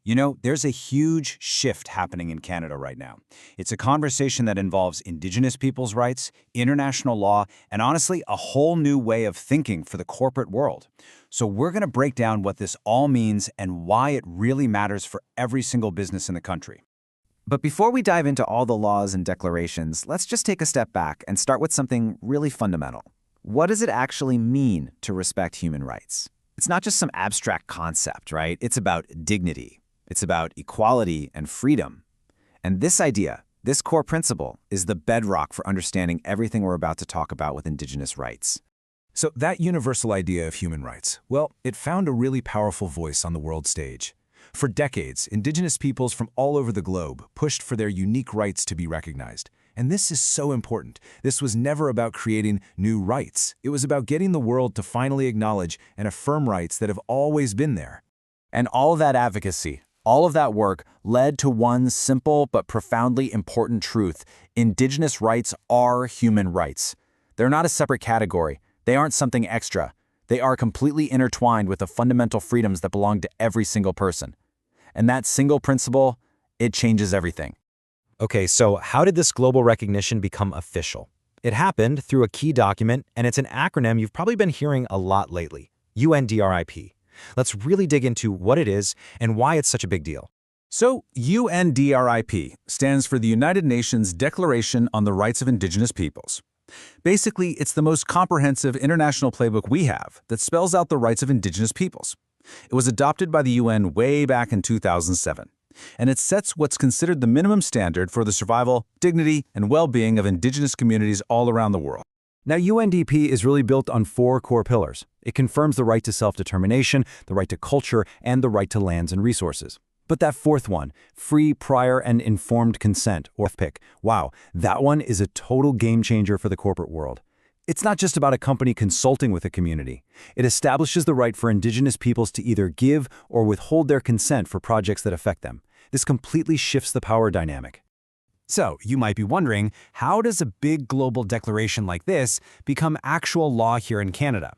You know, there's a huge shift happening in Canada right now. It's a conversation that involves Indigenous people's rights, international law, and honestly, a whole new way of thinking for the corporate world. So we're going to break down what this all means and why it really matters for every single business in the country. But before we dive into all the laws and declarations, let's just take a step back and start with something really fundamental. What does it actually mean to respect human rights? It's not just some abstract concept, right? It's about dignity. It's about equality and freedom. And this idea, this core principle, is the bedrock for understanding everything we're about to talk about with Indigenous rights. So that universal idea of human rights, well, it found a really powerful voice on the world stage. For decades, Indigenous peoples from all over the globe pushed for their unique rights to be recognized. And this is so important. This was never about creating new rights. It was about getting the world to finally acknowledge and affirm rights that have always been there. And all of that advocacy, all of that work led to one simple but profoundly important truth. Indigenous rights are human rights. They're not a separate category. They aren't something extra. They are completely intertwined with the fundamental freedoms that belong to every single person. And that single principle, it changes everything. Okay, so how did this global recognition become official? It happened through a key document, and it's an acronym you've probably been hearing a lot lately, UNDRIP. Let's really dig into what it is and why it's such a big deal. So, UNDRIP stands for the United Nations Declaration on the Rights of Indigenous Peoples. Basically, it's the most comprehensive international playbook we have that spells out the rights of Indigenous peoples. It was adopted by the UN way back in 2007, and it sets what's considered the minimum standard for the survival, dignity, and well-being of Indigenous communities all around the world. Now, UNDP is really built on 4 core pillars. It confirms the right to self-determination, the right to culture, and the right to lands and resources. But that 4th one, free, prior, and informed consent, or FPIC, wow, that one is a total game changer for the corporate world. It's not just about a company consulting with a community. It establishes the right for Indigenous peoples to either give or withhold their consent for projects that affect them. This completely shifts the power dynamic. So, you might be wondering, how does a big global declaration like this become actual law here in Canada?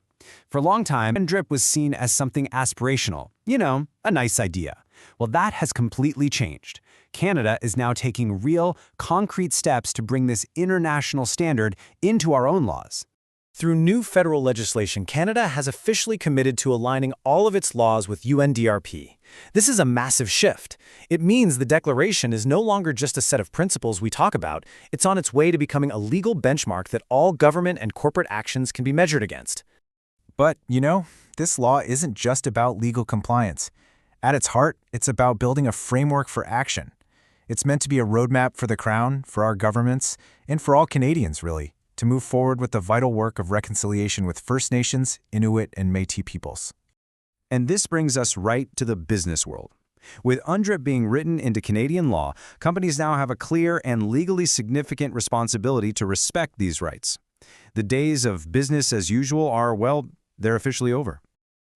For a long time, UNDRIP was seen as something aspirational, a nice idea. Well, that has completely changed. Canada is now taking real, concrete steps to bring this international standard into our own laws. Through new federal legislation, Canada has officially committed to aligning all of its laws with UNDRP. This is a massive shift. It means the declaration is no longer just a set of principles we talk about. It's on its way to becoming a legal benchmark that all government and corporate actions can be measured against. But, this law isn't just about legal compliance. At its heart, it's about building a framework for action. It's meant to be a roadmap for the Crown, for our governments, and for all Canadians, really, to move forward with the vital work of reconciliation with First Nations, Inuit, and Métis peoples. And this brings us right to the business world. With UNDRIP being written into Canadian law, companies now have a clear and legally significant responsibility to respect these rights. The days of business as usual are, well, they're officially over.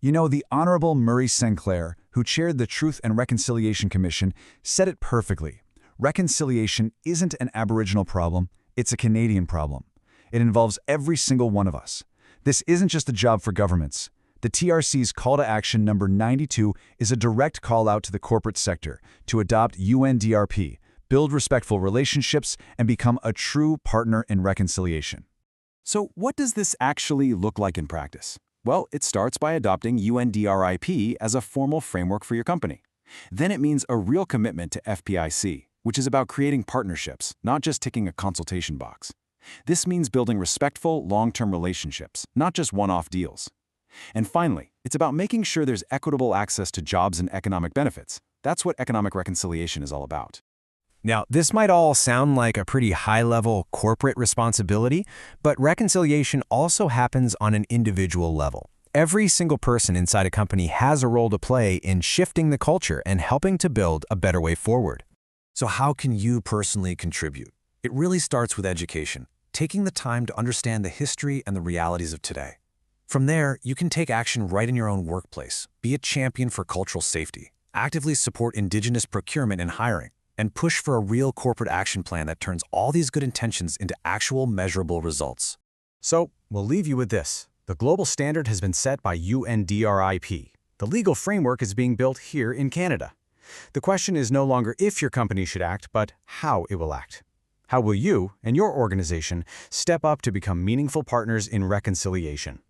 The Honorable Murray Sinclair, who chaired the Truth and Reconciliation Commission, said it perfectly. Reconciliation isn't an Aboriginal problem, it's a Canadian problem. It involves every single one of us. This isn't just a job for governments. The TRC's Call to Action number 92 is a direct call out to the corporate sector to adopt UNDRP, build respectful relationships, and become a true partner in reconciliation. So what does this actually look like in practice? Well, it starts by adopting UNDRIP as a formal framework for your company. Then it means a real commitment to FPIC, which is about creating partnerships, not just ticking a consultation box. This means building respectful, long-term relationships, not just one-off deals. And finally, it's about making sure there's equitable access to jobs and economic benefits. That's what economic reconciliation is all about. Now, this might all sound like a pretty high-level corporate responsibility, but reconciliation also happens on an individual level. Every single person inside a company has a role to play in shifting the culture and helping to build a better way forward. So how can you personally contribute? It really starts with education, taking the time to understand the history and the realities of today. From there, you can take action right in your own workplace, be a champion for cultural safety, actively support Indigenous procurement and hiring, and push for a real corporate action plan that turns all these good intentions into actual measurable results. So, we'll leave you with this. The global standard has been set by UNDRIP. The legal framework is being built here in Canada. The question is no longer if your company should act, but how it will act. How will you and your organization step up to become meaningful partners in reconciliation?